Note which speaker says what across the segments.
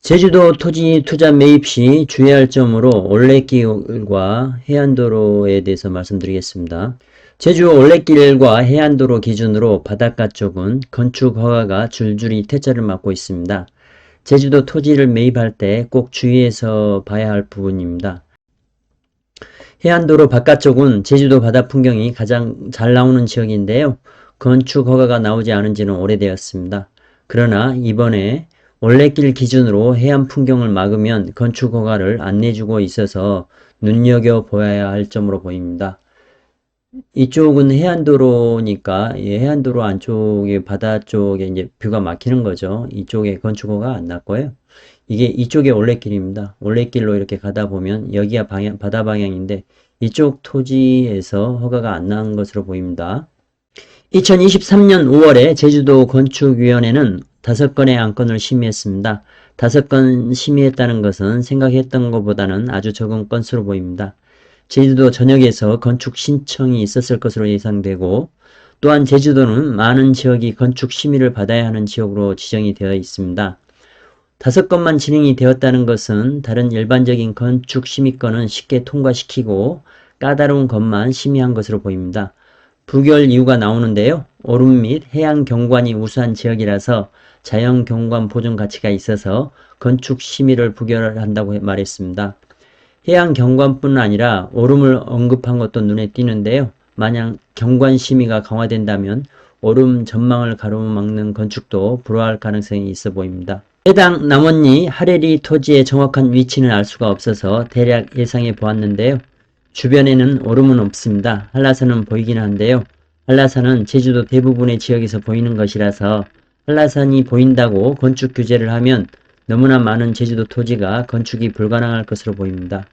Speaker 1: 제주도 토지 투자 매입 시 주의할 점으로 올레길과 해안도로에 대해서 말씀드리겠습니다. 제주 올레길과 해안도로 기준으로 바닷가 쪽은 건축 허가가 줄줄이 퇴짜를 맞고 있습니다. 제주도 토지를 매입할 때 꼭 주의해서 봐야 할 부분입니다. 해안도로 바깥쪽은 제주도 바다 풍경이 가장 잘 나오는 지역인데요. 건축 허가가 나오지 않은 지는 오래되었습니다. 그러나 이번에 올레길 기준으로 해안 풍경을 막으면 건축 허가를 안 내주고 있어서 눈여겨보아야 할 점으로 보입니다. 이쪽은 해안도로니까 해안도로 안쪽에 바다 쪽에 이제 뷰가 막히는 거죠. 이쪽에 건축허가 안 났고요. 이게 이쪽에 올레길입니다. 올레길로 이렇게 가다 보면 여기가 바다 방향인데 이쪽 토지에서 허가가 안 난 것으로 보입니다. 2023년 5월에 제주도 건축위원회는 5건의 안건을 심의했습니다. 5건 심의했다는 것은 생각했던 것보다는 아주 적은 건수로 보입니다. 제주도 전역에서 건축 신청이 있었을 것으로 예상되고 또한 제주도는 많은 지역이 건축 심의를 받아야 하는 지역으로 지정이 되어 있습니다. 5건만 진행이 되었다는 것은 다른 일반적인 건축 심의건은 쉽게 통과시키고 까다로운 것만 심의한 것으로 보입니다. 부결 이유가 나오는데요. 오름 및 해양 경관이 우수한 지역이라서 자연 경관 보존 가치가 있어서 건축 심의를 부결한다고 말했습니다. 해양 경관뿐 아니라 오름을 언급한 것도 눈에 띄는데요. 만약 경관 심의가 강화된다면 오름 전망을 가로막는 건축도 불허할 가능성이 있어 보입니다. 해당 남원리 하레리 토지의 정확한 위치는 알 수가 없어서 대략 예상해 보았는데요. 주변에는 오름은 없습니다. 한라산은 보이긴 한데요. 한라산은 제주도 대부분의 지역에서 보이는 것이라서 한라산이 보인다고 건축 규제를 하면 너무나 많은 제주도 토지가 건축이 불가능할 것으로 보입니다.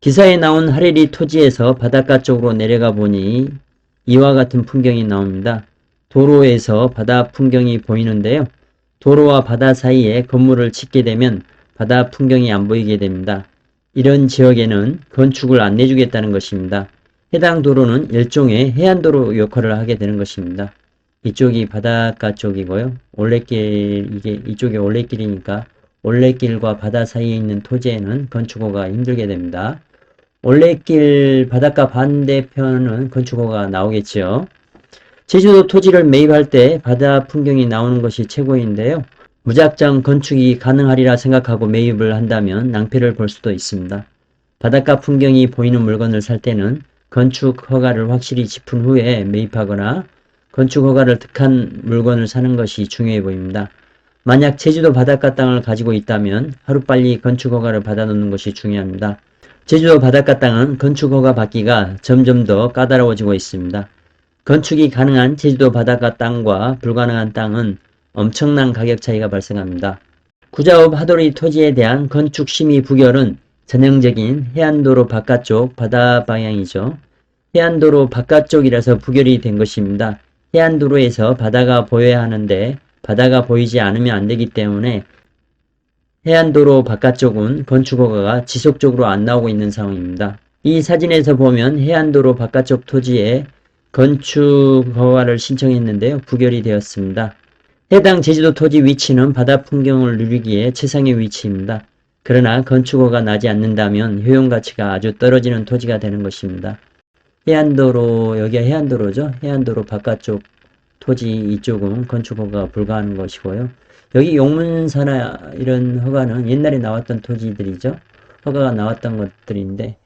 Speaker 1: 기사에 나온 하레리 토지에서 바닷가 쪽으로 내려가 보니 이와 같은 풍경이 나옵니다. 도로에서 바다 풍경이 보이는데요. 도로와 바다 사이에 건물을 짓게 되면 바다 풍경이 안 보이게 됩니다. 이런 지역에는 건축을 안 내주겠다는 것입니다. 해당 도로는 일종의 해안도로 역할을 하게 되는 것입니다. 이쪽이 바닷가 쪽이고요. 올레길, 이쪽이 올레길이니까 올레길과 바다 사이에 있는 토지에는 건축허가 힘들게 됩니다. 올레길 바닷가 반대편은 건축허가 나오겠죠. 제주도 토지를 매입할 때 바다 풍경이 나오는 것이 최고인데요. 무작정 건축이 가능하리라 생각하고 매입을 한다면 낭패를 볼 수도 있습니다. 바닷가 풍경이 보이는 물건을 살 때는 건축 허가를 확실히 짚은 후에 매입하거나 건축 허가를 득한 물건을 사는 것이 중요해 보입니다. 만약 제주도 바닷가 땅을 가지고 있다면 하루빨리 건축 허가를 받아놓는 것이 중요합니다. 제주도 바닷가 땅은 건축 허가 받기가 점점 더 까다로워지고 있습니다. 건축이 가능한 제주도 바닷가 땅과 불가능한 땅은 엄청난 가격 차이가 발생합니다. 구자읍 하도리 토지에 대한 건축 심의 부결은 전형적인 해안도로 바깥쪽 바다 방향이죠. 해안도로 바깥쪽이라서 부결이 된 것입니다. 해안도로에서 바다가 보여야 하는데 바다가 보이지 않으면 안 되기 때문에 해안도로 바깥쪽은 건축허가가 지속적으로 안 나오고 있는 상황입니다. 이 사진에서 보면 해안도로 바깥쪽 토지에 건축허가를 신청했는데요. 부결이 되었습니다. 해당 제주도 토지 위치는 바다 풍경을 누리기에 최상의 위치입니다. 그러나 건축허가 나지 않는다면 효용가치가 아주 떨어지는 토지가 되는 것입니다. 해안도로, 여기가 해안도로죠. 해안도로 바깥쪽 토지 이쪽은 건축허가가 불가하는 것이고요. 여기 용문사나 이런 허가는 옛날에 나왔던 토지들이죠. 허가가 나왔던 것들인데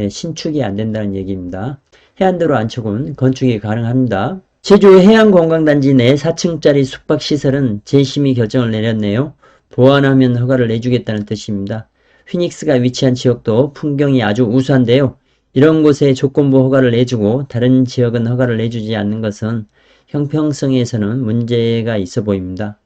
Speaker 1: 신축이 안 된다는 얘기입니다. 해안도로 안쪽은 건축이 가능합니다. 제주 해양관광단지 내 4층짜리 숙박시설은 재심의 결정을 내렸네요. 보완하면 허가를 내주겠다는 뜻입니다. 휘닉스가 위치한 지역도 풍경이 아주 우수한데요. 이런 곳에 조건부 허가를 내주고 다른 지역은 허가를 내주지 않는 것은 형평성에서는 문제가 있어 보입니다.